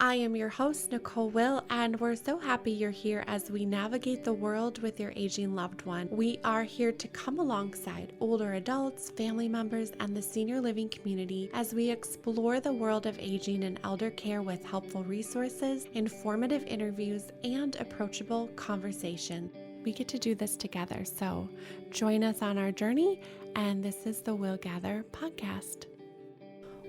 I am your host, Nicole Will, and we're so happy you're here as we navigate the world with your aging loved one. We are here to come alongside older adults, family members, and the senior living community as we explore the world of aging and elder care with helpful resources, informative interviews, and approachable conversation. We get to do this together, so join us on our journey, and this is the Will Gather podcast.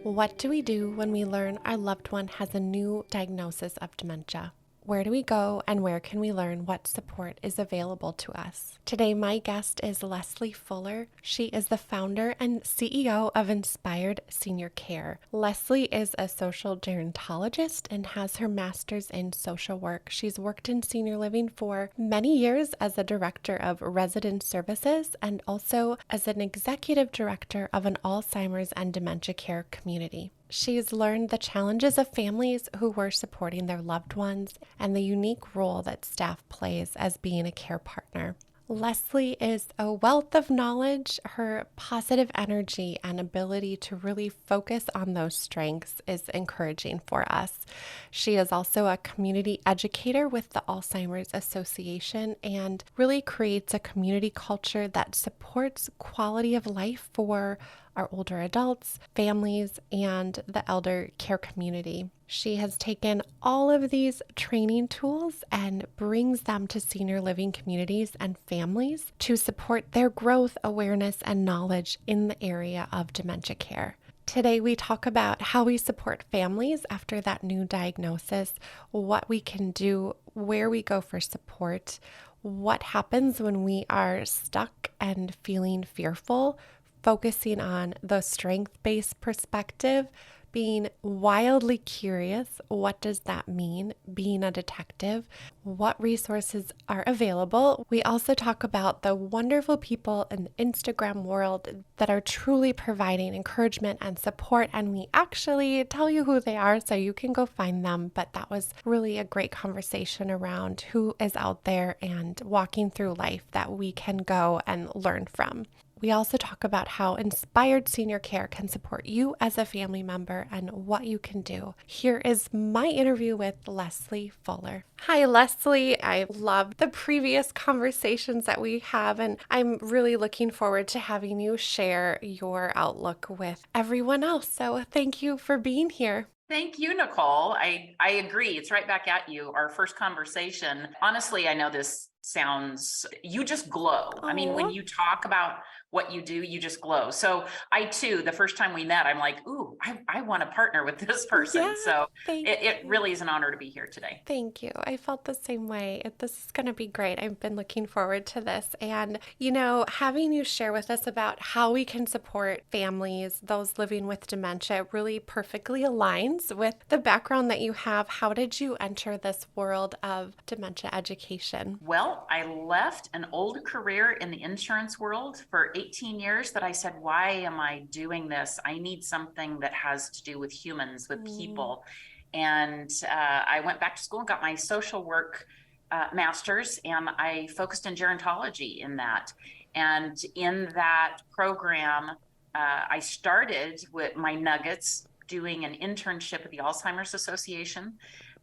What do we do when we learn our loved one has a new diagnosis of dementia? Where do we go and where can we learn what support is available to us? Today, my guest is Leslie Fuller. She is the founder and CEO of Inspired Senior Care. Leslie is a social gerontologist and has her master's in social work. She's worked in senior living for many years as a director of resident services and also as an executive director of an Alzheimer's and dementia care community. She's learned the challenges of families who were supporting their loved ones and the unique role that staff plays as being a care partner. Leslie is a wealth of knowledge. Her positive energy and ability to really focus on those strengths is encouraging for us. She is also a community educator with the Alzheimer's Association and really creates a community culture that supports quality of life for our older adults, families, and the elder care community. She has taken all of these training tools and brings them to senior living communities and families to support their growth, awareness, and knowledge in the area of dementia care. Today, we talk about how we support families after that new diagnosis, what we can do, where we go for support, what happens when we are stuck and feeling fearful, focusing on the strength-based perspective, being wildly curious. What does that mean? Being a detective. What resources are available? We also talk about the wonderful people in the Instagram world that are truly providing encouragement and support. And we actually tell you who they are so you can go find them. But that was really a great conversation around who is out there and walking through life that we can go and learn from. We also talk about how Inspired Senior Care can support you as a family member and what you can do. Here is my interview with Leslie Fuller. Hi, Leslie. I love the previous conversations that we have, and I'm really looking forward to having you share your outlook with everyone else. So thank you for being here. Thank you, Nicole. I agree. It's right back at you. Our first conversation. Honestly, I know this sounds, you just glow. I mean, when Aw. you talk about what you do, you just glow. So I too, the first time we met, I'm like, ooh, I want to partner with this person. Yeah, So thank it you. really is an honor to be here today. Thank you. I felt the same way. This is going to be great. I've been looking forward to this. And, having you share with us about how we can support families, those living with dementia, really perfectly aligns with the background that you have. How did you enter this world of dementia education? Well, I left an old career in the insurance world for 18 years that I said, why am I doing this? I need something that has to do with humans, with people. And I went back to school and got my social work master's, and I focused in gerontology in that. And in that program, I started with my nuggets doing an internship at the Alzheimer's Association.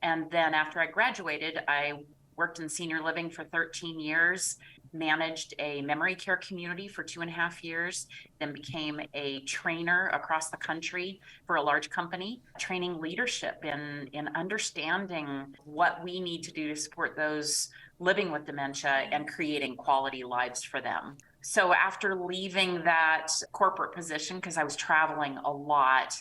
And then after I graduated, I worked in senior living for 13 years, managed a memory care community for 2.5 years, then became a trainer across the country for a large company, training leadership in understanding what we need to do to support those living with dementia and creating quality lives for them. So after leaving that corporate position, because I was traveling a lot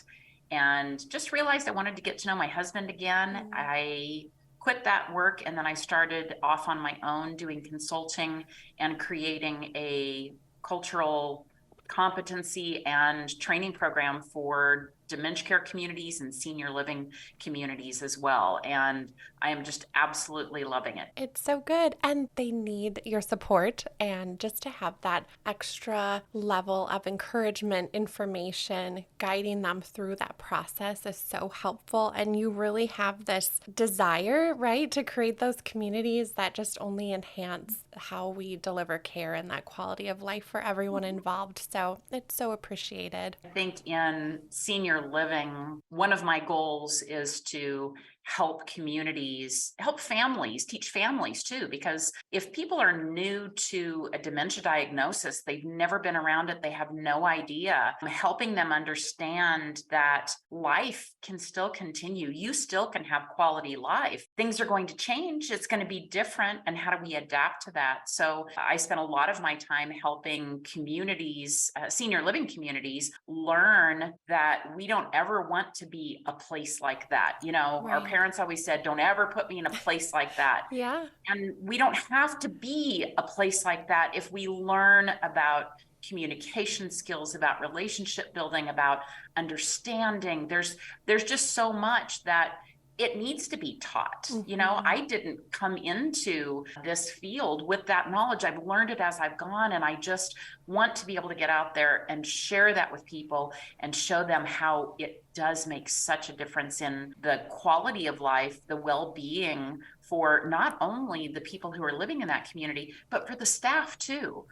and just realized I wanted to get to know my husband again, I quit that work, and then I started off on my own doing consulting and creating a cultural competency and training program for dementia care communities and senior living communities as well. And I am just absolutely loving it. It's so good. And they need your support. And just to have that extra level of encouragement, information, guiding them through that process is so helpful. And you really have this desire, right, to create those communities that just only enhance how we deliver care and that quality of life for everyone involved. So it's so appreciated. I think in senior living, one of my goals is to help communities, help families, teach families too, because if people are new to a dementia diagnosis, they've never been around it, they have no idea, helping them understand that life can still continue. You still can have quality life. Things are going to change. It's going to be different. And how do we adapt to that? So I spent a lot of my time helping communities, senior living communities, learn that we don't ever want to be a place like that. Our Right. parents always said, don't ever put me in a place like that. Yeah. And we don't have to be a place like that if we learn about communication skills, about relationship building, about understanding. There's just so much that it needs to be taught. I didn't come into this field with that knowledge. I've learned it as I've gone, and I just want to be able to get out there and share that with people and show them how it does make such a difference in the quality of life, the well-being for not only the people who are living in that community, but for the staff too.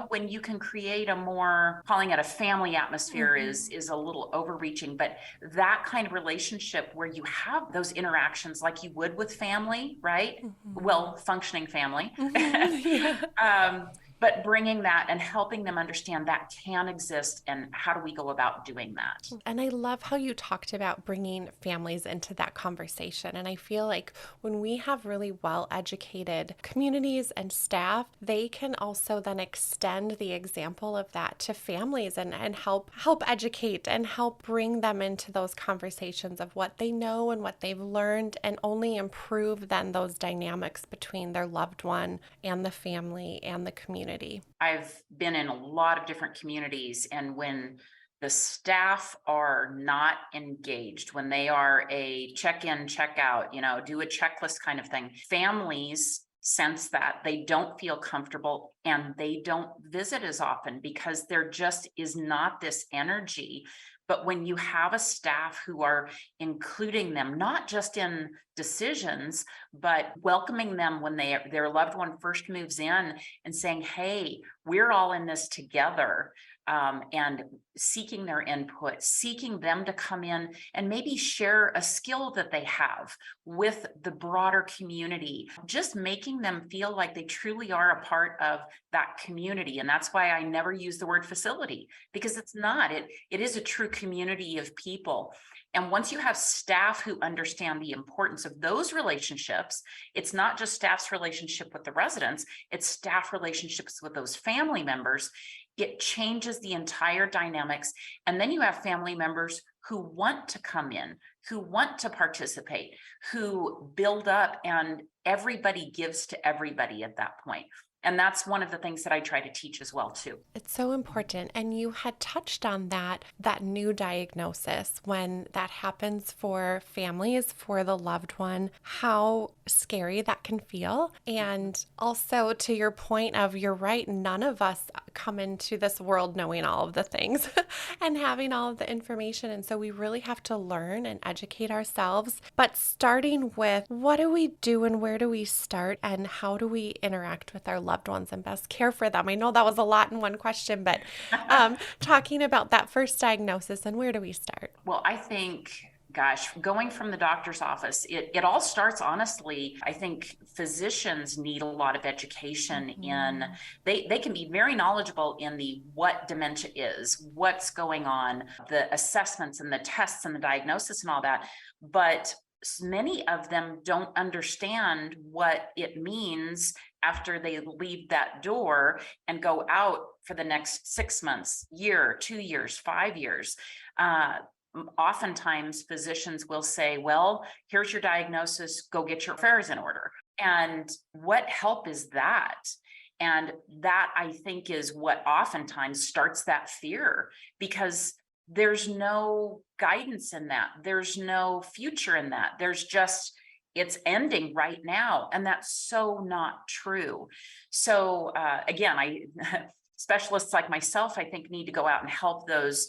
When you can create a more, calling it a family atmosphere is a little overreaching, but that kind of relationship where you have those interactions like you would with family, right? Well, functioning family. Yeah. But bringing that and helping them understand that can exist, and how do we go about doing that? And I love how you talked about bringing families into that conversation. And I feel like when we have really well educated communities and staff, they can also then extend the example of that to families and help educate and help bring them into those conversations of what they know and what they've learned, and only improve then those dynamics between their loved one and the family and the community. I've been in a lot of different communities, and when the staff are not engaged, when they are a check-in, check-out, do a checklist kind of thing, families sense that they don't feel comfortable and they don't visit as often because there just is not this energy. But when you have a staff who are including them, not just in decisions, but welcoming them when their loved one first moves in and saying, hey, we're all in this together, and seeking their input, seeking them to come in and maybe share a skill that they have with the broader community, just making them feel like they truly are a part of that community. And that's why I never use the word facility, because it's not. It is a true community of people. And once you have staff who understand the importance of those relationships, it's not just staff's relationship with the residents, it's staff relationships with those family members. It changes the entire dynamics. And then you have family members who want to come in, who want to participate, who build up, and everybody gives to everybody at that point. And that's one of the things that I try to teach as well too. It's so important. And you had touched on that new diagnosis, when that happens for families, for the loved one, how scary that can feel. And also, to your point of, you're right, none of us come into this world knowing all of the things and having all of the information. And so we really have to learn and educate ourselves. But starting with, what do we do and where do we start, and how do we interact with our loved ones and best care for them? I know that was a lot in one question, but talking about that first diagnosis, and where do we start? Well, I think, gosh, going from the doctor's office, it all starts, honestly. I think physicians need a lot of education in, they can be very knowledgeable in the what dementia is, what's going on, the assessments and the tests and the diagnosis and all that. But many of them don't understand what it means after they leave that door and go out for the next 6 months, year, 2 years, 5 years. Oftentimes physicians will say, well, here's your diagnosis, go get your affairs in order. And what help is that? And that, I think, is what oftentimes starts that fear, because there's no guidance in that. There's no future in that. There's just, it's ending right now. And that's so not true. So again, specialists like myself, I think, need to go out and help those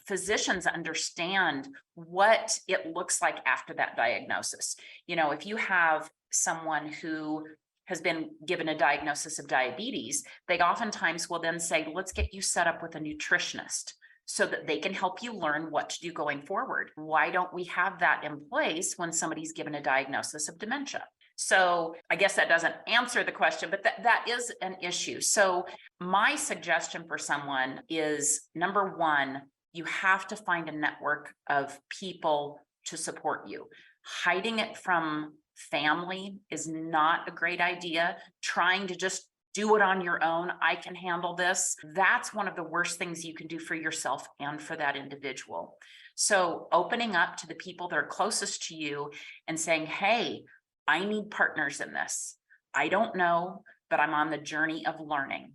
physicians understand what it looks like after that diagnosis. If you have someone who has been given a diagnosis of diabetes, they oftentimes will then say, let's get you set up with a nutritionist so that they can help you learn what to do going forward. Why don't we have that in place when somebody's given a diagnosis of dementia? So I guess that doesn't answer the question, but that is an issue. So my suggestion for someone is, number one, you have to find a network of people to support you. Hiding it from family is not a great idea. Trying to just do it on your own, I can handle this. That's one of the worst things you can do for yourself and for that individual. So opening up to the people that are closest to you and saying, hey, I need partners in this. I don't know, but I'm on the journey of learning.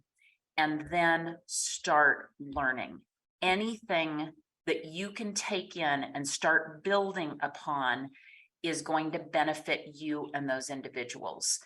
And then start learning. Anything that you can take in and start building upon is going to benefit you and those individuals.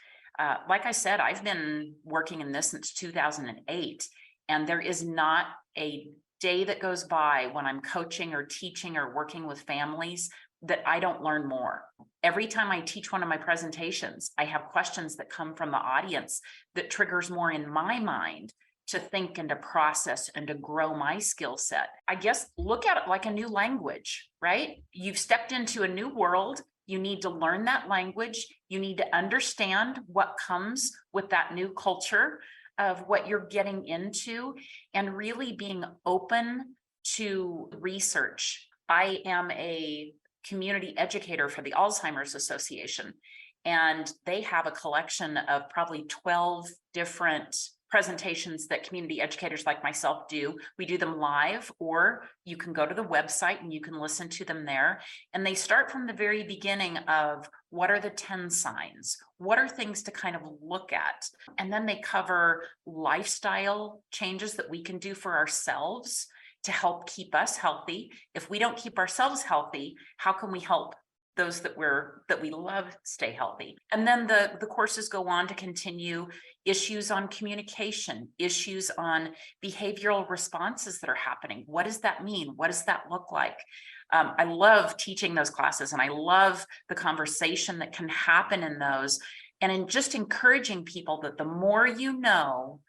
Like I said, I've been working in this since 2008, and there is not a day that goes by when I'm coaching or teaching or working with families that I don't learn more. Every time I teach one of my presentations, I have questions that come from the audience that triggers more in my mind to think and to process and to grow my skill set. I guess look at it like a new language, right? You've stepped into a new world. You need to learn that language. You need to understand what comes with that new culture of what you're getting into, and really being open to research. I am a community educator for the Alzheimer's Association, and they have a collection of probably 12 different presentations that community educators like myself do. We do them live, or you can go to the website and you can listen to them there. And they start from the very beginning of what are the 10 signs? What are things to kind of look at? And then they cover lifestyle changes that we can do for ourselves to help keep us healthy. If we don't keep ourselves healthy, how can we help those that we love stay healthy? And then the courses go on to continue issues on communication, issues on behavioral responses that are happening. What does that mean? What does that look like? I love teaching those classes, and I love the conversation that can happen in those, and in just encouraging people that the more you know,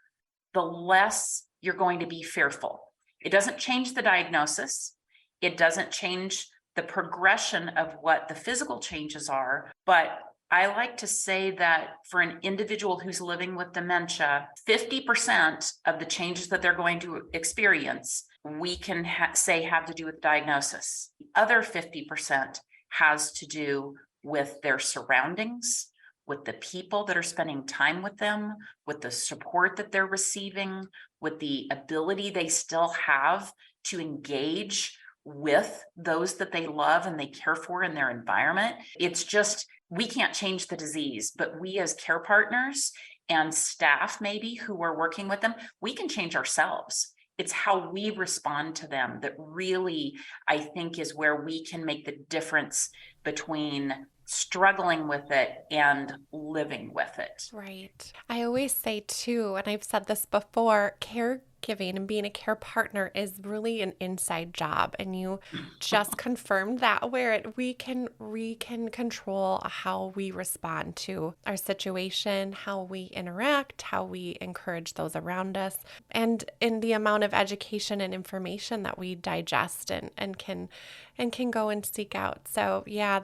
the less you're going to be fearful. It doesn't change the diagnosis. It doesn't change the progression of what the physical changes are. But I like to say that for an individual who's living with dementia, 50% of the changes that they're going to experience, we can say have to do with diagnosis. The other 50% has to do with their surroundings, with the people that are spending time with them, with the support that they're receiving, with the ability they still have to engage with those that they love and they care for in their environment. It's just, we can't change the disease, but we as care partners and staff maybe who are working with them, we can change ourselves. It's how we respond to them that really, I think, is where we can make the difference between struggling with it and living with it. Right. I always say too, and I've said this before, caregiving and being a care partner is really an inside job. And you just confirmed that, where we can control how we respond to our situation, how we interact, how we encourage those around us, and in the amount of education and information that we digest and can go and seek out. So yeah,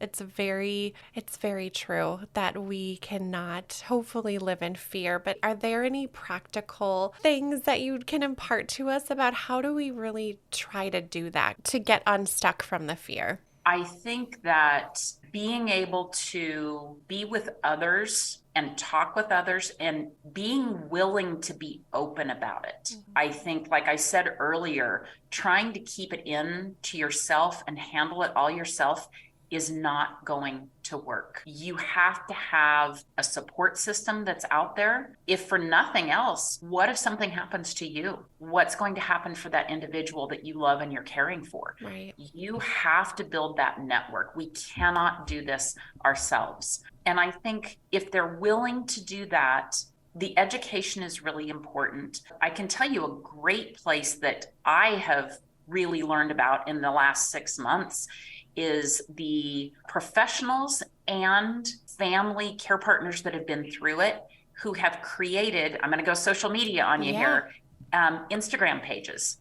it's very true that we cannot hopefully live in fear. But are there any practical things that you can impart to us about how do we really try to do that, to get unstuck from the fear? I think that being able to be with others and talk with others and being willing to be open about it. Mm-hmm. I think, like I said earlier, trying to keep it in to yourself and handle it all yourself is not going to work. You have to have a support system that's out there. If for nothing else, what if something happens to you? What's going to happen for that individual that you love and you're caring for? Right. You have to build that network. We cannot do this ourselves. And I think if they're willing to do that, the education is really important. I can tell you a great place that I have really learned about in the last 6 months is the professionals and family care partners that have been through it, who have created, I'm going to go social media on you here, Instagram pages.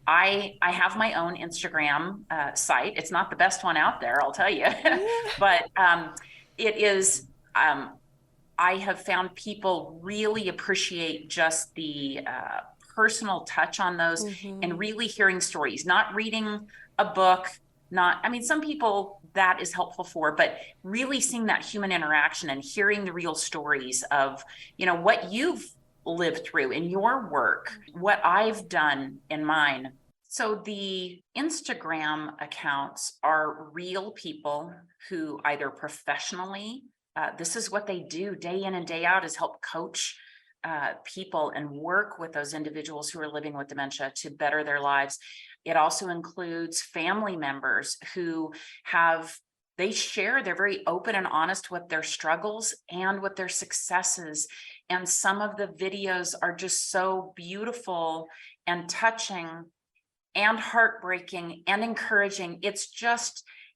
I have my own Instagram site. It's not the best one out there, I'll tell you, Yeah. but it is. I have found people really appreciate just the personal touch on those, and Mm-hmm. really hearing stories, not reading a book. Not, I mean, some people that is helpful for, but really seeing that human interaction and hearing the real stories of, what you've lived through in your work, what I've done in mine. So the Instagram accounts are real people who either professionally, this is what they do day in and day out, is help coach people and work with those individuals who are living with dementia to better their lives. It also includes family members who they share, they're very open and honest with their struggles and with their successes. And some of the videos are just so beautiful and touching and heartbreaking and encouraging.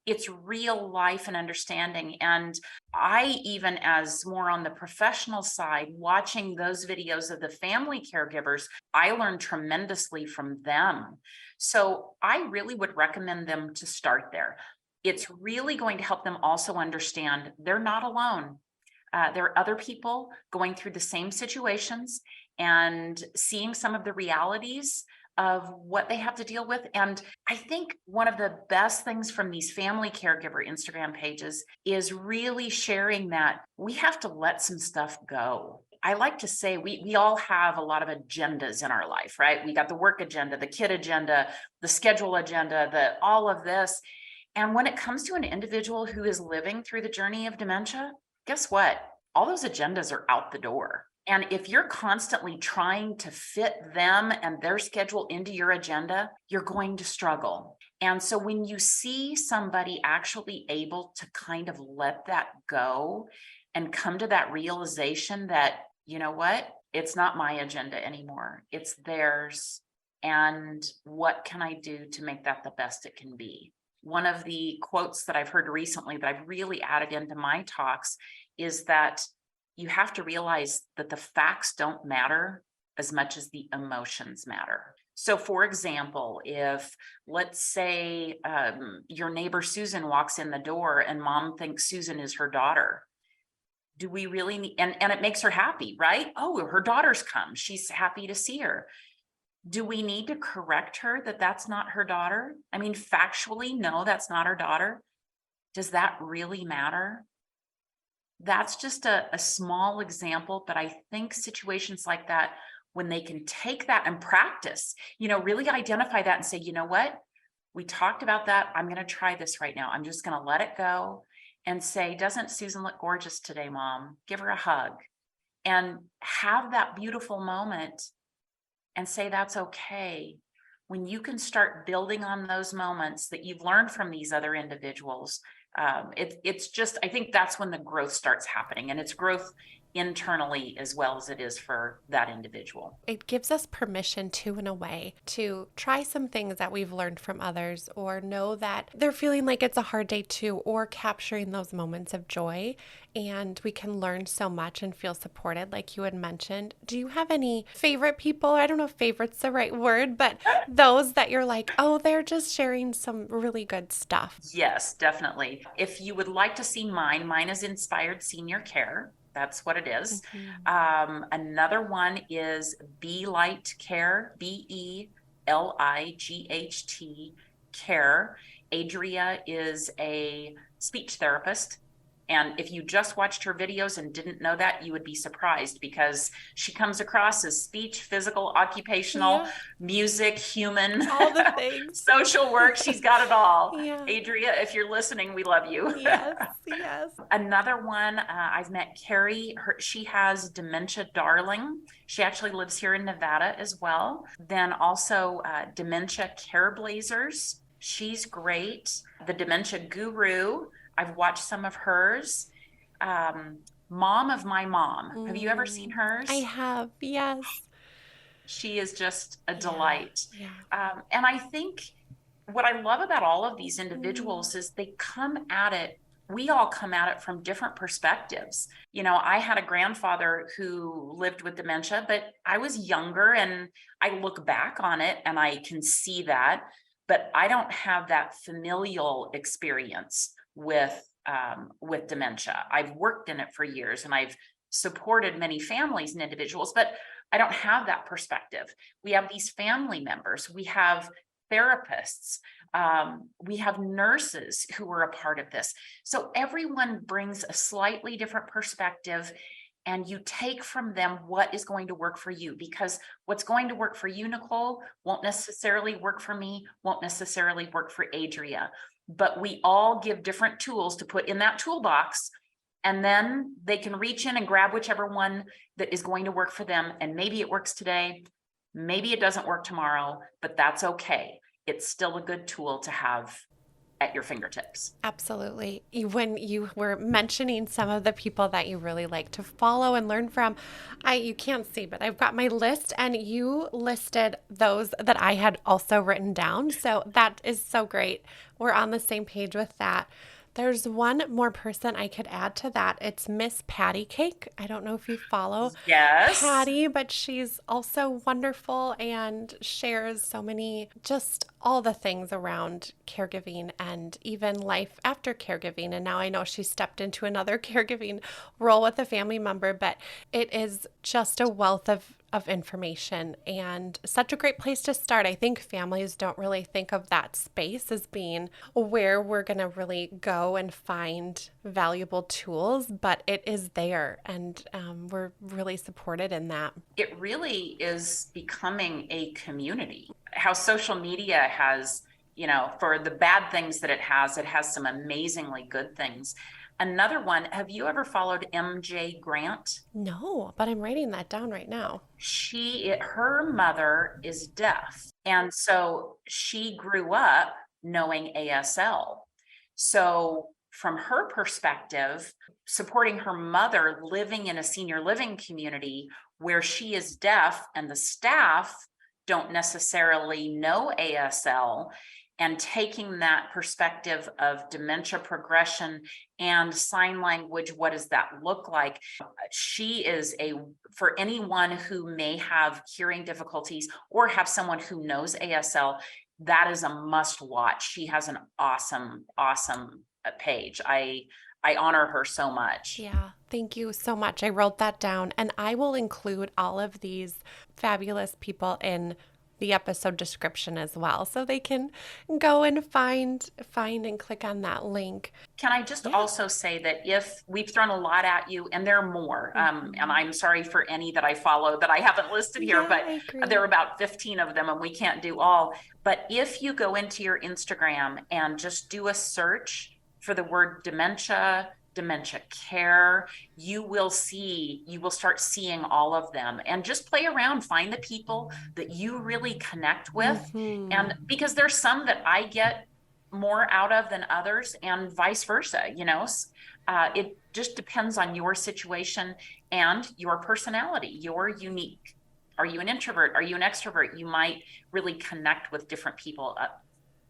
It's real life and understanding. And I, even as more on the professional side, watching those videos of the family caregivers, I learned tremendously from them. So I really would recommend them to start there. It's really going to help them also understand they're not alone. There are other people going through the same situations and seeing some of the realities of what they have to deal with. And I think one of the best things from these family caregiver Instagram pages is really sharing that we have to let some stuff go. I like to say we all have a lot of agendas in our life, right? We got the work agenda, the kid agenda, the schedule agenda, all of this. And when it comes to an individual who is living through the journey of dementia, guess what? All those agendas are out the door. And if you're constantly trying to fit them and their schedule into your agenda, you're going to struggle. And so when you see somebody actually able to kind of let that go and come to that realization that, you know what, it's not my agenda anymore, it's theirs. And what can I do to make that the best it can be? One of the quotes that I've heard recently that I've really added into my talks is that you have to realize that the facts don't matter as much as the emotions matter. So for example, if, let's say, your neighbor Susan walks in the door and mom thinks Susan is her daughter, do we really need, and it makes her happy, right? Oh, her daughter's come, she's happy to see her. Do we need to correct her that that's not her daughter? I mean, factually, no, that's not her daughter. Does that really matter? That's just a small example, but I think situations like that, when they can take that and practice, really identify that and say, you know what, we talked about that. I'm going to try this right now. I'm just going to let it go and say, doesn't Susan look gorgeous today, Mom? Give her a hug and have that beautiful moment and say, that's okay. When you can start building on those moments that you've learned from these other individuals, it's just, I think that's when the growth starts happening, and it's growth internally as well as it is for that individual. It gives us permission to, in a way, to try some things that we've learned from others, or know that they're feeling like it's a hard day too, or capturing those moments of joy. And we can learn so much and feel supported, like you had mentioned. Do you have any favorite people? I don't know if favorite's the right word, but those that you're like, oh, they're just sharing some really good stuff. Yes, definitely. If you would like to see mine is Inspired Senior Care. That's what it is. Mhm. Another one is Be Light Care, BELIGHT Care. Adria is a speech therapist. And if you just watched her videos and didn't know that, you would be surprised, because she comes across as speech, physical, occupational, Yeah, music, human, all the things. social work. She's got it all. Yeah. Adria, if you're listening, we love you. Yes, yes. Another one, I've met Carrie. She has Dementia Darling. She actually lives here in Nevada as well. Then also Dementia Care Blazers. She's great. The Dementia Guru. I've watched some of hers. Mom of My Mom. Have you ever seen I hers? have, yes. She is just a Yeah, delight. yeah. And I think what I love about all of these Mm, individuals is they come at it we all come at it from different perspectives. I had a grandfather who lived with dementia, but I was younger and I look back on it and I can see that, but I don't have that familial experience with dementia. I've worked in it for years and I've supported many families and individuals, but I don't have that perspective. We have these family members, we have therapists, we have nurses who are a part of this. So everyone brings a slightly different perspective, and you take from them what is going to work for you, because what's going to work for you, Nicole, won't necessarily work for me, won't necessarily work for Adria. But we all give different tools to put in that toolbox, and then they can reach in and grab whichever one that is going to work for them. And maybe it works today, maybe it doesn't work tomorrow, but that's okay. It's still a good tool to have at your fingertips. Absolutely. When you were mentioning some of the people that you really like to follow and learn from, you can't see, but I've got my list, and you listed those that I had also written down. So that is so great. We're on the same page with that. There's one more person I could add to that. It's Miss Patty Cake. I don't know if you follow Yes. Patty, but she's also wonderful and shares so many, just all the things around caregiving and even life after caregiving. And now I know she stepped into another caregiving role with a family member, but it is just a wealth of information and such a great place to start. I think families don't really think of that space as being where we're going to really go and find valuable tools, but it is there, and we're really supported in that. It really is becoming a community. How social media has, for the bad things that it has some amazingly good things. Another one, have you ever followed MJ Grant? No, but I'm writing that down right now. Her mother is deaf. And so she grew up knowing ASL. So from her perspective, supporting her mother living in a senior living community where she is deaf and the staff don't necessarily know ASL, and taking that perspective of dementia progression and sign language, what does that look like? She is for anyone who may have hearing difficulties or have someone who knows ASL, that is a must watch. She has an awesome page. I honor her so much. Yeah, thank you so much. I wrote that down, and I will include all of these fabulous people in the episode description as well, so they can go and find and click on that link. Can I just also say that if we've thrown a lot at you, and there are more, and I'm sorry for any that I follow that I haven't listed here, but there are about 15 of them and we can't do all. But if you go into your Instagram and just do a search for the word dementia care, you will start seeing all of them, and just play around, find the people that you really connect with. And because there's some that I get more out of than others, and vice versa, it just depends on your situation and your personality. You're unique. Are you an introvert? Are you an extrovert? You might really connect with different people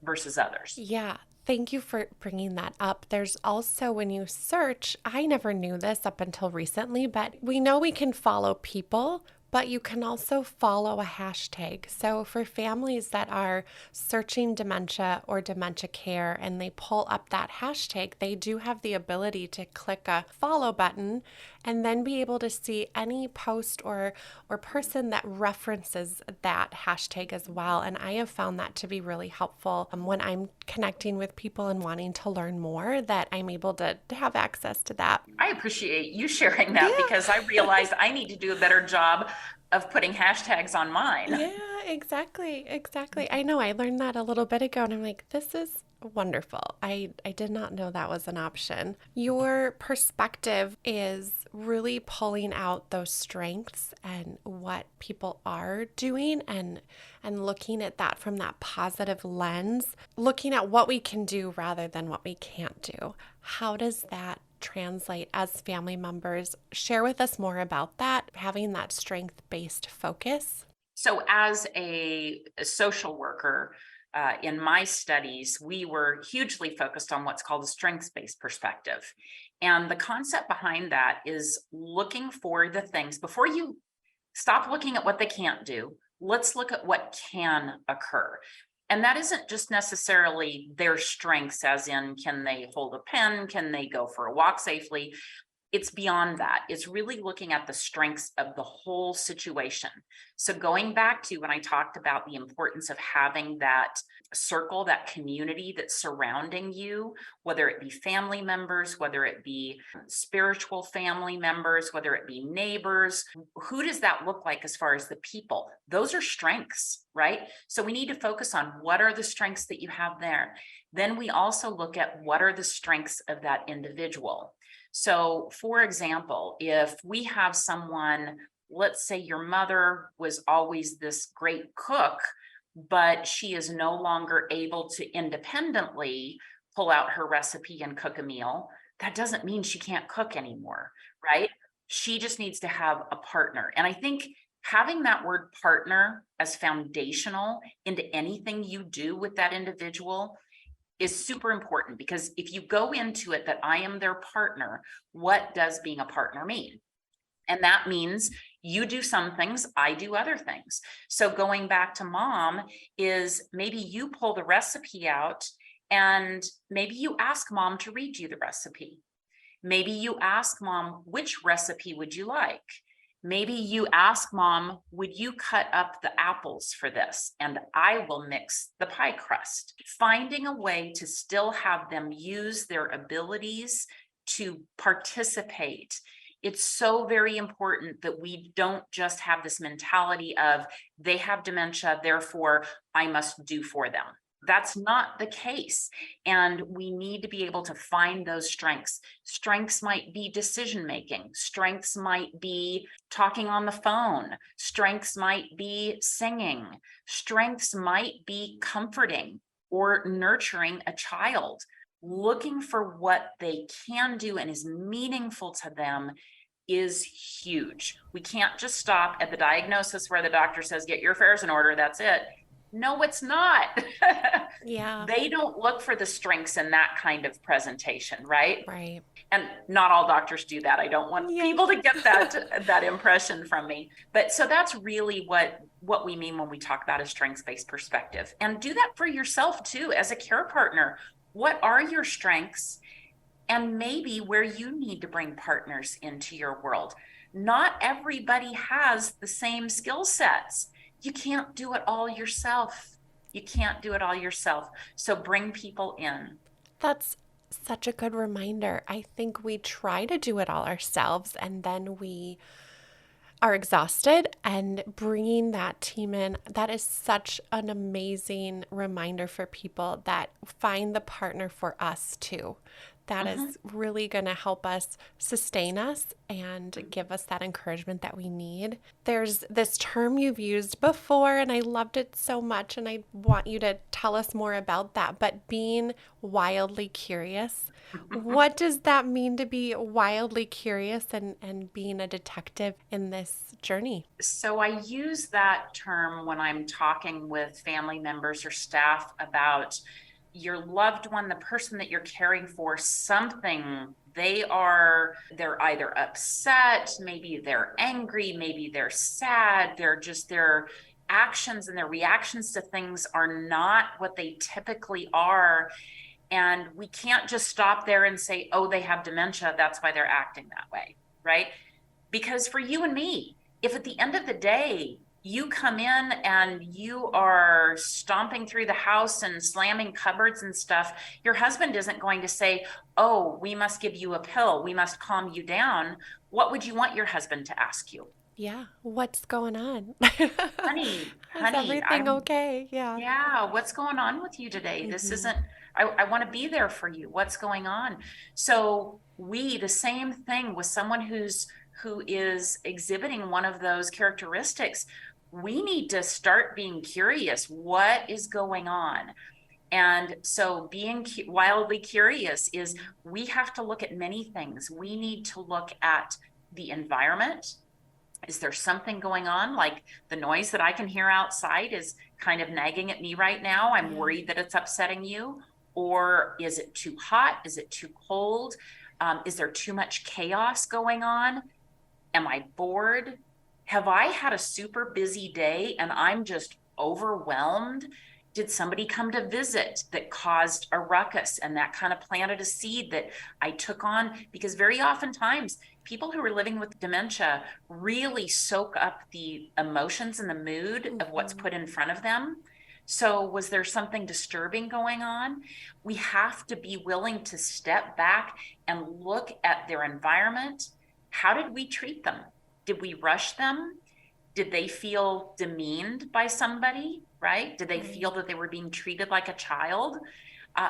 versus others. Yeah. Thank you for bringing that up. There's also, when you search, I never knew this up until recently, but we know we can follow people, but you can also follow a hashtag. So for families that are searching dementia or dementia care and they pull up that hashtag, they do have the ability to click a follow button and then be able to see any post or person that references that hashtag as well. And I have found that to be really helpful when I'm connecting with people and wanting to learn more, that I'm able to have access to that. I appreciate you sharing that, because I realized I need to do a better job of putting hashtags on mine. Yeah, exactly. I know, I learned that a little bit ago and I'm like, this is wonderful. I did not know that was an option. Your perspective is really pulling out those strengths and what people are doing, and looking at that from that positive lens, looking at what we can do rather than what we can't do. How does that translate as family members? Share with us more about that, having that strength-based focus. So as a social worker, in my studies, we were hugely focused on what's called a strengths-based perspective. And the concept behind that is looking for the things before you stop looking at what they can't do. Let's look at what can occur. And that isn't just necessarily their strengths, as in, can they hold a pen? Can they go for a walk safely? It's beyond that. It's really looking at the strengths of the whole situation. So going back to when I talked about the importance of having that circle, that community that's surrounding you, whether it be family members, whether it be spiritual family members, whether it be neighbors, who does that look like as far as the people? Those are strengths, right? So we need to focus on what are the strengths that you have there. Then we also look at what are the strengths of that individual. So, for example, if we have someone, let's say your mother was always this great cook, but she is no longer able to independently pull out her recipe and cook a meal, that doesn't mean she can't cook anymore, right? She just needs to have a partner. And I think having that word partner as foundational into anything you do with that individual is super important, because if you go into it that I am their partner, what does being a partner mean? And that means you do some things, I do other things. So going back to mom is maybe you pull the recipe out and maybe you ask mom to read you the recipe. Maybe you ask mom, which recipe would you like? Maybe you ask mom, would you cut up the apples for this? And I will mix the pie crust. Finding a way to still have them use their abilities to participate. It's so very important that we don't just have this mentality of they have dementia, therefore I must do for them. That's not the case. And we need to be able to find those strengths. Strengths might be decision-making. Strengths might be talking on the phone. Strengths might be singing. Strengths might be comforting or nurturing a child. Looking for what they can do and is meaningful to them is huge. We can't just stop at the diagnosis where the doctor says, get your affairs in order, that's it. No, it's not. Yeah. They don't look for the strengths in that kind of presentation, right? Right. And not all doctors do that. I don't want people to get that impression from me. But so that's really what we mean when we talk about a strengths-based perspective. And do that for yourself too, as a care partner. What are your strengths? And maybe where you need to bring partners into your world. Not everybody has the same skill sets. You can't do it all yourself. You can't do it all yourself. So bring people in. That's such a good reminder. I think we try to do it all ourselves and then we are exhausted, and bringing that team in, that is such an amazing reminder for people that find the partner for us too. That is really going to help us sustain us and give us that encouragement that we need. There's this term you've used before, and I loved it so much, and I want you to tell us more about that, but being wildly curious. What does that mean to be wildly curious and being a detective in this journey? So I use that term when I'm talking with family members or staff about your loved one, the person that you're caring for, something they're either upset, maybe they're angry, maybe they're sad, their actions and their reactions to things are not what they typically are. And we can't just stop there and say, oh, they have dementia, that's why they're acting that way, right? Because for you and me, if at the end of the day, you come in and you are stomping through the house and slamming cupboards and stuff, your husband isn't going to say, oh, we must give you a pill, we must calm you down. What would you want your husband to ask you? Yeah, what's going on? Honey, Is everything okay? Yeah, what's going on with you today? This isn't, I want to be there for you. What's going on? So the same thing with someone who is exhibiting one of those characteristics, we need to start being curious. What is going on? And so being wildly curious is we have to look at many things. We need to look at the environment. Is there something going on? Like the noise that I can hear outside is kind of nagging at me right now? I'm worried that it's upsetting you. Or is it too hot? Is it too cold? Is there too much chaos going on? Am I bored? Have I had a super busy day and I'm just overwhelmed? Did somebody come to visit that caused a ruckus and that kind of planted a seed that I took on? Because very oftentimes, people who are living with dementia really soak up the emotions and the mood of what's put in front of them. So, was there something disturbing going on? We have to be willing to step back and look at their environment. How did we treat them? Did we rush them? Did they feel demeaned by somebody, right? Did they feel that they were being treated like a child?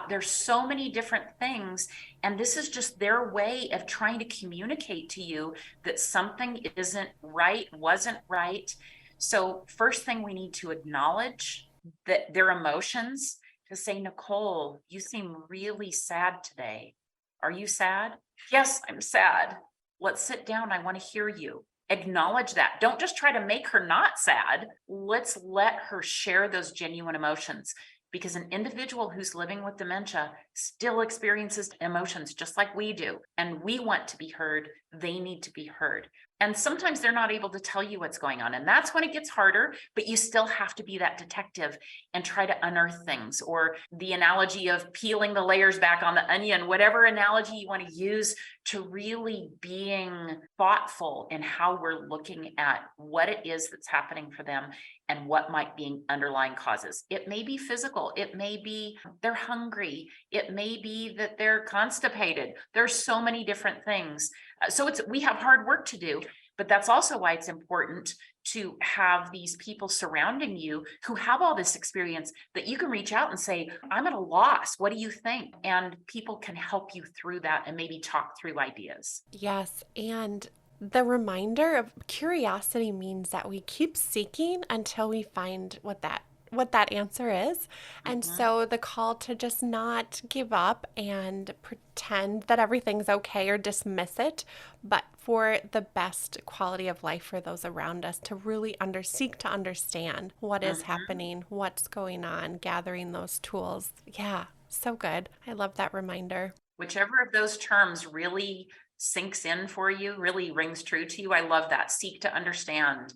There's so many different things. And this is just their way of trying to communicate to you that something isn't right, wasn't right. So first thing, we need to acknowledge that their emotions, to say, Nicole, you seem really sad today. Are you sad? Yes, I'm sad. Let's sit down. I want to hear you. Acknowledge that. Don't just try to make her not sad. Let's let her share those genuine emotions, because an individual who's living with dementia still experiences emotions just like we do. And we want to be heard. They need to be heard. And sometimes they're not able to tell you what's going on. And that's when it gets harder, but you still have to be that detective and try to unearth things. Or the analogy of peeling the layers back on the onion, whatever analogy you want to use, to really being thoughtful in how we're looking at what it is that's happening for them and what might be underlying causes. It may be physical. It may be they're hungry. It may be that they're constipated. There's so many different things. So we have hard work to do, but that's also why it's important to have these people surrounding you who have all this experience that you can reach out and say, I'm at a loss. What do you think? And people can help you through that and maybe talk through ideas. Yes. And the reminder of curiosity means that we keep seeking until we find what that answer is. And so the call to just not give up and pretend that everything's okay or dismiss it, but for the best quality of life for those around us, to really seek to understand what is happening, what's going on, gathering those tools. Yeah, so good. I love that reminder. Whichever of those terms really sinks in for you, really rings true to you. I love that. Seek to understand.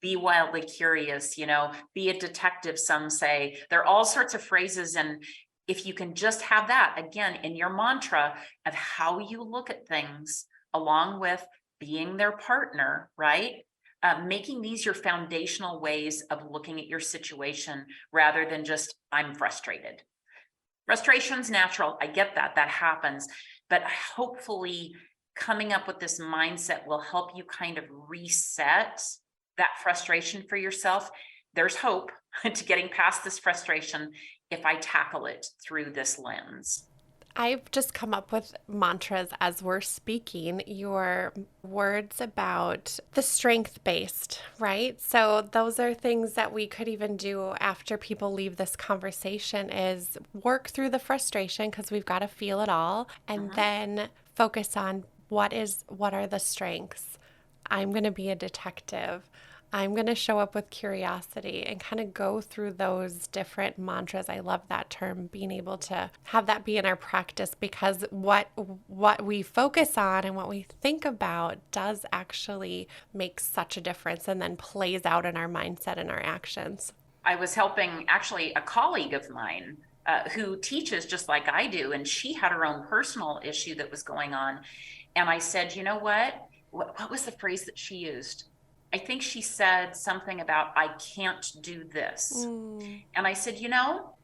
Be wildly curious, be a detective, some say. There are all sorts of phrases. And if you can just have that, again, in your mantra of how you look at things, along with being their partner, right? Making these your foundational ways of looking at your situation rather than just, I'm frustrated. Frustration's natural. I get that. That happens. But hopefully coming up with this mindset will help you kind of reset that frustration for yourself. There's hope to getting past this frustration if I tackle it through this lens. I've just come up with mantras as we're speaking, your words about the strength-based, right? So those are things that we could even do after people leave this conversation, is work through the frustration, because we've got to feel it all, and then focus on what are the strengths. I'm going to be a detective. I'm going to show up with curiosity, and kind of go through those different mantras. I love that term, being able to have that be in our practice, because what we focus on and what we think about does actually make such a difference, and then plays out in our mindset and our actions. I was helping actually a colleague of mine who teaches just like I do, and she had her own personal issue that was going on. And I said, you know what was the phrase that she used? I think she said something about, I can't do this. And I said,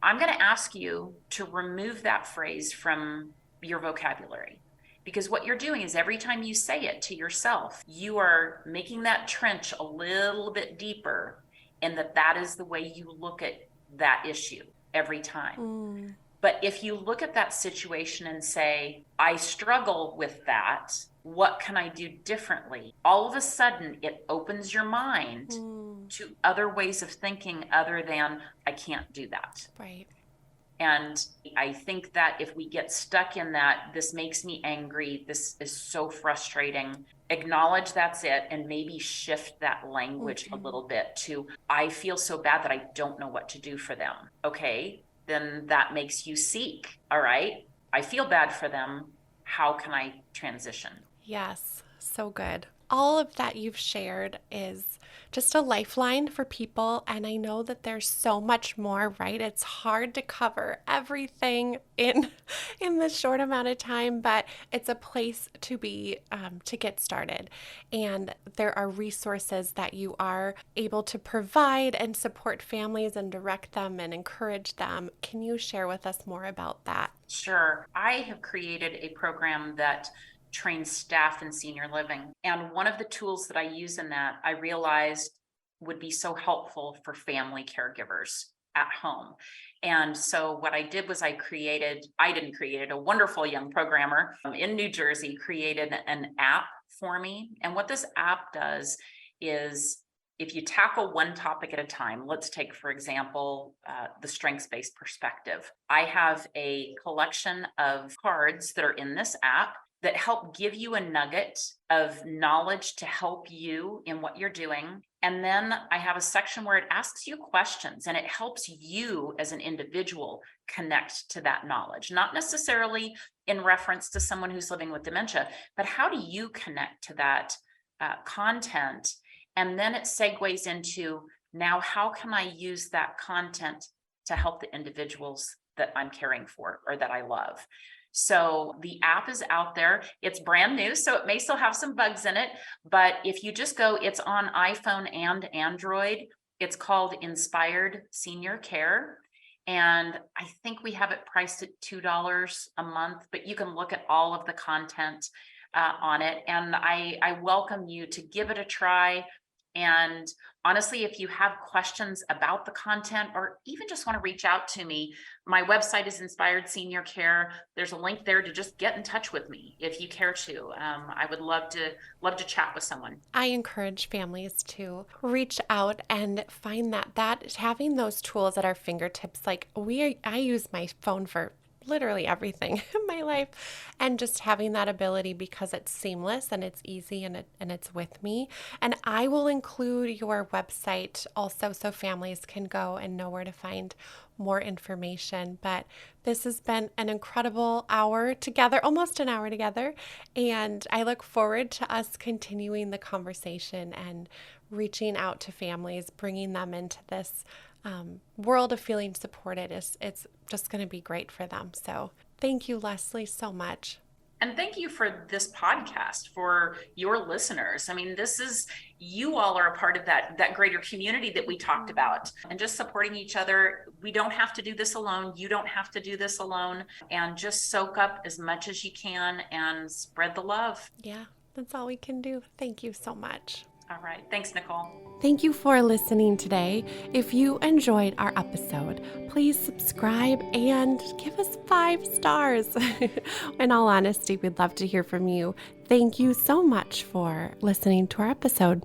I'm going to ask you to remove that phrase from your vocabulary, because what you're doing is every time you say it to yourself, you are making that trench a little bit deeper, and that is the way you look at that issue every time. But if you look at that situation and say, I struggle with that, what can I do differently? All of a sudden, it opens your mind to other ways of thinking other than, I can't do that. Right. And I think that if we get stuck in that, this makes me angry, this is so frustrating, acknowledge that's it, and maybe shift that language a little bit to, I feel so bad that I don't know what to do for them. Okay, then that makes you seek. All right, I feel bad for them. How can I transition? Yes, so good. All of that you've shared is just a lifeline for people. And I know that there's so much more, right? It's hard to cover everything in this short amount of time, but it's a place to be to get started. And there are resources that you are able to provide and support families and direct them and encourage them. Can you share with us more about that? Sure. I have created a program that trains staff in senior living. And one of the tools that I use in that, I realized would be so helpful for family caregivers at home. And so what I did was I didn't create it, a wonderful young programmer in New Jersey created an app for me. And what this app does is, if you tackle one topic at a time, let's take, for example, the strengths-based perspective. I have a collection of cards that are in this app that help give you a nugget of knowledge to help you in what you're doing. And then I have a section where it asks you questions and it helps you as an individual connect to that knowledge, not necessarily in reference to someone who's living with dementia, but how do you connect to that content? And then it segues into, now how can I use that content to help the individuals that I'm caring for or that I love? So the app is out there. It's brand new, so it may still have some bugs in it, but if you just go, it's on iPhone and Android. It's called Inspired Senior Care. And I think we have it priced at $2 a month, but you can look at all of the content on it. And I welcome you to give it a try. And honestly, if you have questions about the content or even just want to reach out to me, my website is Inspired Senior Care. There's a link there to just get in touch with me if you care to. I would love to chat with someone. I encourage families to reach out and find that having those tools at our fingertips, I use my phone for literally everything in my life, and just having that ability because it's seamless and it's easy and it's with me. And I will include your website also so families can go and know where to find more information. But this has been an incredible hour together, almost an hour together, and I look forward to us continuing the conversation and reaching out to families, bringing them into this world of feeling supported. It's just going to be great for them. So thank you, Leslie, so much. And thank you for this podcast, for your listeners. I mean, you all are a part of that greater community that we talked about, and just supporting each other. We don't have to do this alone. You don't have to do this alone, and just soak up as much as you can and spread the love. Yeah, that's all we can do. Thank you so much. All right. Thanks, Nicole. Thank you for listening today. If you enjoyed our episode, please subscribe and give us 5 stars. In all honesty, we'd love to hear from you. Thank you so much for listening to our episode.